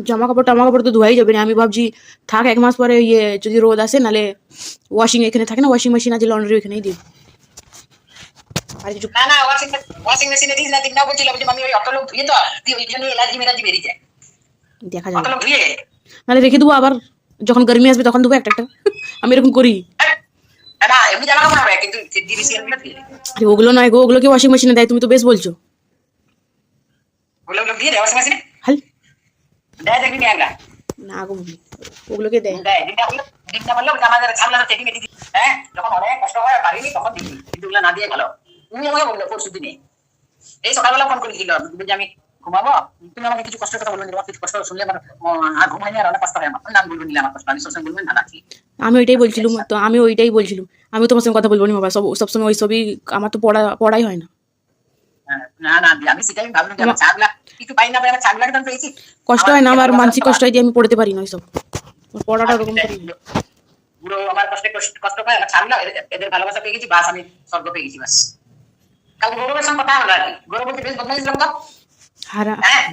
জামা কাপড় তো ধোয়াই যাবে না। আমি ভাবছি থাক 1 মাস পরে ইয়ে যদি রোদ আসে, নালে ওয়াশিং এখানে থাকে না, ওয়াশিং মেশিন আছে, লন্ড্রি ওখানেই দিব। আর কিছু না ওয়াশিং মেশিনে দিস না, দিন না বলছিল যে আমি ওই অত লোক ধুয়ে তো দিয়ে ওই জন্য এলার্জি মেলার্জি বেরিয়ে যায়। দেখা অত যাবে, লোক ধুয়ে নালে রেখে দেবো, আবার যখন গরমি আসবে তখন দেবো একটা একটা। আমি এরকম করি। না এমনি জামা কাপড় হবে কিন্তু ডিভিসিএল গুলো ধুয়ে আরে ওগুলো নয় গো, ওগুলোকে ওয়াশিং মেশিনে দেয়, তুমি তো বেশ বলছো। ওগুলো দিয়ে দেয় ওয়াশিং মেশিনে হাল দেয়, দেখবি না একলা না গো বুবলি, ওগুলোকে দেয়। দেয় দিনটা বললো আমাদের ছাগলা চেটিং এটি হ্যাঁ, যখন অনেক কষ্ট হয় পারিনি তখন দিবি, কিন্তু ওগুলো না দিয়ে ভালো। তুমি আমাকে বললো পরশু দিনে, এই সকালবেলা ফোন করেছিল যে আমি ঘুমাবো, তুমি আমাকে কিছু কষ্টের কথা বলবেন, তোমার কিছু কষ্ট শুনলে আমার আর ঘুমাইনি, আর অনেক কষ্ট হয়, আমার নাম বলবেন, নিলে আমার কষ্ট, আমি সবসময় বলবেন না রাখি। আমি ওইটাই বলছিলাম, তো আমি ওইটাই বলছিলাম, আমি তোমার সঙ্গে কথা বলবো না বাবা, সবসময় ওইসবই, আমার তো পড়াই হয় না। না আমি সেটাই ভাবলাম যে আমার ছাগলা কিছু পাই না পাই, আমার ছাগলাকে তো পেয়েছি, কষ্ট হয় না আমার, মানসিক কষ্ট হয় দিয়ে আমি পড়তে পারি না ওইসব, পড়াটা ওরকম করি। পুরো আমার কষ্ট পায় আমার ছাগলা, এদের ভালোবাসা পেয়ে গেছি, বাস আমি স্বর্গ পেয়ে গেছি বাস। কাল গৌরবের সঙ্গে কথা হলো আর কি, গৌরব বলতে বেশ বদমাইশ লোক তো, হারা হ্যাঁ